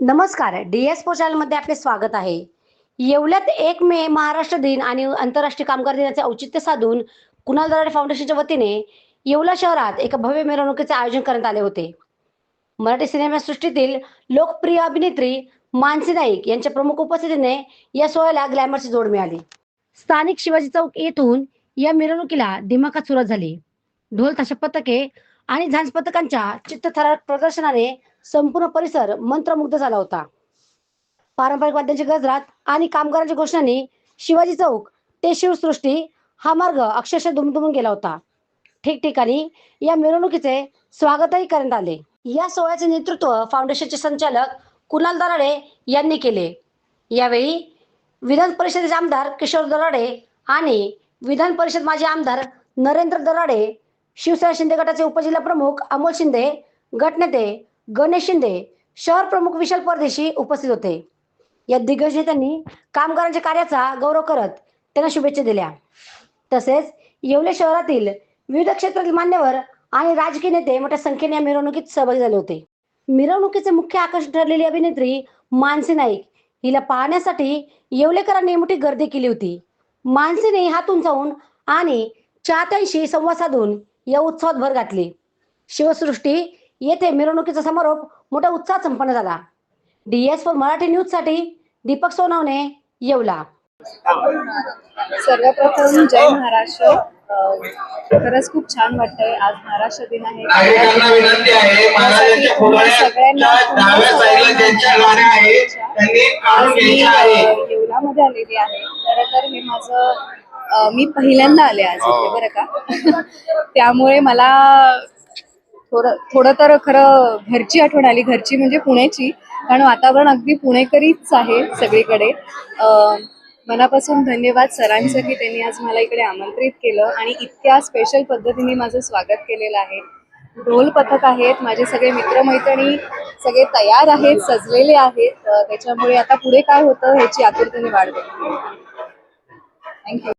नमस्कार, डी-एक्सपो चॅनलमध्ये आपले स्वागत आहे. येवल्यात 1 मे महाराष्ट्र दिन आणि आंतरराष्ट्रीय कामगार दिनाचे औचित्य साधून कुणाल दराडे फाउंडेशनच्या वतीने येवला शहरात एका भव्य मिरवणुकीचे आयोजन करण्यात आले होते. मराठी सिनेमासृष्टीतील लोकप्रिय अभिनेत्री मानसी नाईक यांच्या प्रमुख उपस्थितीने या सोहळ्याला ग्लॅमरची जोड मिळाली. स्थानिक शिवाजी चौक येथून या मिरवणुकीला दिमाखात सुरुवात झाली. ढोल ताशा पथके आणि झांज पथकांच्या चित्तथरारक प्रदर्शनाने संपूर्ण परिसर मंत्रमुग्ध झाला होता. पारंपरिक वाद्यांच्या गजरात आणि कामगारांच्या घोषणांनी शिवाजी चौक ते शिवसृष्टी हा मार्ग अक्षरशः दुमदुमून गेला होता. ठिकठिकाणी या मिरवणुकीचे स्वागतही करण्यात आले. या सोहळ्याचे नेतृत्व फाउंडेशनचे संचालक कुणाल दराडे यांनी केले. यावेळी विधान परिषदेचे आमदार किशोर दराडे आणि विधान परिषद माजी आमदार नरेंद्र दराडे, शिवसेना शिंदे गटाचे उपजिल्हा प्रमुख अमोल शिंदे, गटनेते गणेश शिंदे, शहर प्रमुख विशाल परदेशी उपस्थित होते. या दिग्गज नेत्यांनी कामगारांच्या कार्याचा गौरव करत त्यांना शुभेच्छा दिल्या. तसेच येवले शहरातील विविध क्षेत्रातील मान्यवर आणि राजकीय नेते मोठ्या संख्येने या मिरवणुकीत सहभागी झाले होते. मिरवणुकीचे मुख्य आकर्षण ठरलेली अभिनेत्री मानसी नाईक हिला पाहण्यासाठी येवलेकरांनी मोठी गर्दी केली होती. मानसीने हात उंचावून आणि चाहत्यांशी संवाद साधून या उत्सवात भर घातली. शिवसृष्टी येथे मिरवणुकीचा समारोप मोठ्या उत्साहात संपन्न झाला. डी-एक्सपो मराठी न्यूजसाठी दीपक सोनवणे, येवला. सर्वप्रथम जय महाराष्ट्र. खरंच खूप छान वाटतंय. आज महाराष्ट्र दिन आहे. येवल्यामध्ये आलेली आहे. खरं तर हे माझं मी पहिल्यांदा आले आज इथे बरं का. त्यामुळे मला थोडं तर खरं घरची आठवण आली. घरची म्हणजे पुण्याची, कारण वातावरण अगदी पुणेकरीच आहे सगळीकडे. मनापासून धन्यवाद सरांचं की त्यांनी आज मला इकडे आमंत्रित केलं आणि इतक्या स्पेशल पद्धतीने माझं स्वागत केलेलं आहे. ढोल पथक आहेत, माझे सगळे मित्रमैत्रिणी सगळे तयार आहेत, सजलेले आहेत. त्याच्यामुळे आता पुढे काय होतं ह्याची आतुरतेने वाट बघते. थँक्यू.